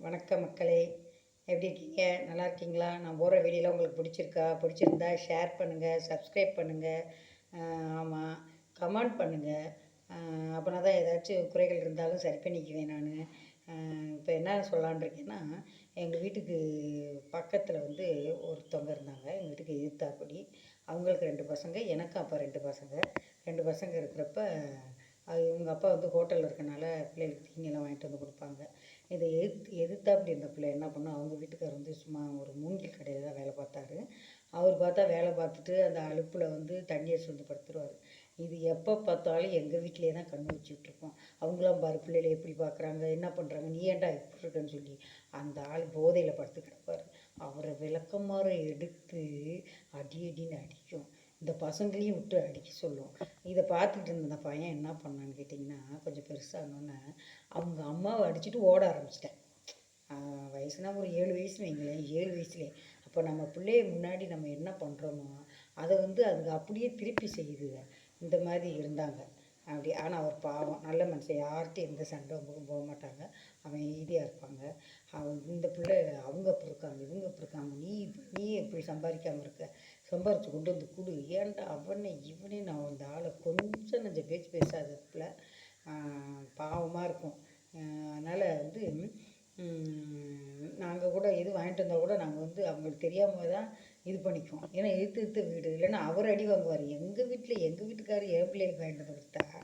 வணக்கம் மக்களே, எப்படி இருக்கீங்க? நல்லா இருக்கீங்களா? நான் போடுற வீடியோலாம் உங்களுக்கு பிடிச்சிருந்தா ஷேர் பண்ணுங்கள், சப்ஸ்கிரைப் பண்ணுங்கள். ஆமாம், கமெண்ட் பண்ணுங்கள். அப்படின்னா தான் ஏதாச்சும் குறைகள் இருந்தாலும் சரி பண்ணிக்குவேன் நான். இப்போ என்ன சொல்லலான்னு இருக்கேன்னா, எங்கள் வீட்டுக்கு பக்கத்தில் வந்து ஒருத்தவங்க இருந்தாங்க. எங்கள் வீட்டுக்கு எதிர்த்தாப்படி. அவங்களுக்கு 2 பசங்க, எனக்கு அப்போ 2 பசங்க. 2 பசங்க இருக்கிறப்ப இவங்க அப்பா வந்து ஹோட்டலில் இருக்கனால பிள்ளைகளுக்கு தீனியெல்லாம் வாங்கிட்டு வந்து கொடுப்பாங்க. இதை எதிர்த்தாப்படி இருந்த பிள்ளை என்ன பண்ணும், அவங்க வீட்டுக்காரர் வந்து சும்மா ஒரு மூங்கில் கடையில் தான் வேலை பார்த்தாரு. அவர் பார்த்தா வேலை பார்த்துட்டு அந்த அலுப்பில் வந்து தண்ணி அடிச்சு வந்து படுத்துருவார். இது எப்போ பார்த்தாலும் எங்கள் வீட்டிலே தான் கண்ணு வச்சுட்ருக்கோம். அவங்களாம் பாரு பிள்ளைகளை எப்படி பார்க்குறாங்க, என்ன பண்ணுறாங்க, நீ ஏன்டா இப்படி இருக்கன்னு சொல்லி அந்த ஆள் போதையில் படுத்து கிடப்பார். அவரை விளக்கமாறு எடுத்து அடி அடின்னு அடிக்கும். இந்த பசங்களையும் விட்டு அடிக்க சொல்லும். இதை பார்த்துக்கிட்டு இருந்த அந்த பையன் என்ன பண்ணான்னு கேட்டிங்கன்னா, கொஞ்சம் பெருசானோன்னே அவங்க அம்மாவை அடிச்சுட்டு ஓட ஆரம்பிச்சிட்டேன். வயசுனா ஒரு 7 வயசுன்னு வைங்களேன், 7 வயசுலேயே. அப்போ நம்ம பிள்ளைய முன்னாடி நம்ம என்ன பண்ணுறோமோ அதை வந்து அதுங்க அப்படியே திருப்பி செய்யுதுங்க. இந்த மாதிரி இருந்தாங்க அப்படி. ஆனால் அவர் பாவம் நல்ல மனுஷன், யார்கிட்டையும் எந்த சண்டை போக மாட்டாங்க, அவன் ஈதியாக இருப்பாங்க. இந்த பிள்ளை அவங்க அப்படி இருக்காங்க, இவங்க அப்படி இருக்காங்க, நீ எப்படி சம்பாதிக்காமல் இருக்க, சம்பாரித்து கொண்டு வந்து கொடு, ஏன்டா அவனை இவனே. நான் அந்த ஆளை கொஞ்சம் நஞ்சம் பேச்சு பேசாத பிள்ளை, பாவமாக இருக்கும். அதனால் வந்து நாங்கள் கூட எது வாங்கிட்டு வந்தால் கூட நாங்கள் வந்து அவங்களுக்கு தெரியாமல் தான் இது பண்ணிக்குவோம். ஏன்னா எதிர்த்து வீடு இல்லைன்னா அவர் அடி வாங்குவார். எங்கள் வீட்டுக்காரர் என் பிள்ளைகளுக்கு வாங்கிட்டு வந்து கொடுத்தா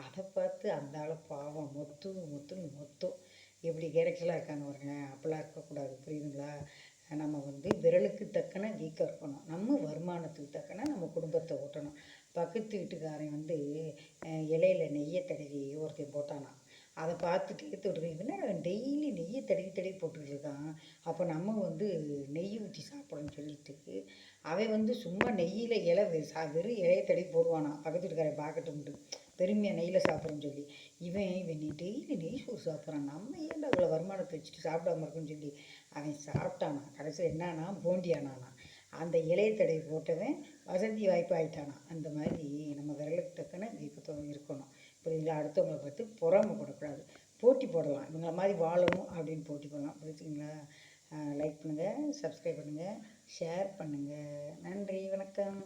அதை பார்த்து அந்த ஆளை பாவம் மொத்துன்னு எப்படி கேரக்டர்லாம் இருக்காங்க பாருங்களேன். அப்படிலாம் இருக்கக்கூடாது, புரியுதுங்களா? நம்ம வந்து விரலுக்கு தக்கன வீக்கம் இருக்கணும், நம்ம வருமானத்துக்கு தக்கன நம்ம குடும்பத்தை ஓட்டணும். பக்கத்து வீட்டுக்காரன் வந்து இலையில நெய்யை தடவி ஒருத்தன் போட்டானா, அதை பார்த்துட்டு எடுத்து விட்டுருக்கேன். என்ன டெய்லி நெய்யை தடவி போட்டுக்கிட்டு இருக்கான், அப்போ நம்ம வந்து நெய் ஊற்றி சாப்பிட்றோன்னு சொல்லிட்டு அவன் வந்து சும்மா நெய்யில் வெறும் இலையை தடவி போடுவானா, பக்கத்து வீட்டுக்காரன் பார்க்கட்டும்ட்டு பெருமையாக நெய்யில் சாப்பிட்றோன்னு சொல்லி. இவன் நீ டெய்லி நெய் சோறு சாப்பிட்றான், நம்ம ஏன்டா அவ்வளோ வருமானத்தை வச்சுட்டு சாப்பிடாம இருக்குன்னு சொல்லி அவன் சாப்பிட்டானா. கடைசியில் என்னானா போண்டியானானா. அந்த இலையை தடவி போட்டவன் வசதி வாய்ப்பு ஆகிட்டானா. அந்த மாதிரி நம்ம விரலுக்கு தக்கன வீக்கத்தோடு இருக்கணும், புரியுதுங்களா? அடுத்தவங்களை பார்த்து பொறாமைப்படக்கூடாது, போட்டி போடலாம், இவங்கள மாதிரி வாழணும் அப்படின்னு போட்டி போடலாம், புரியுதுங்களா? லைக் பண்ணுங்கள், சப்ஸ்கிரைப் பண்ணுங்கள், ஷேர் பண்ணுங்கள். நன்றி, வணக்கம்.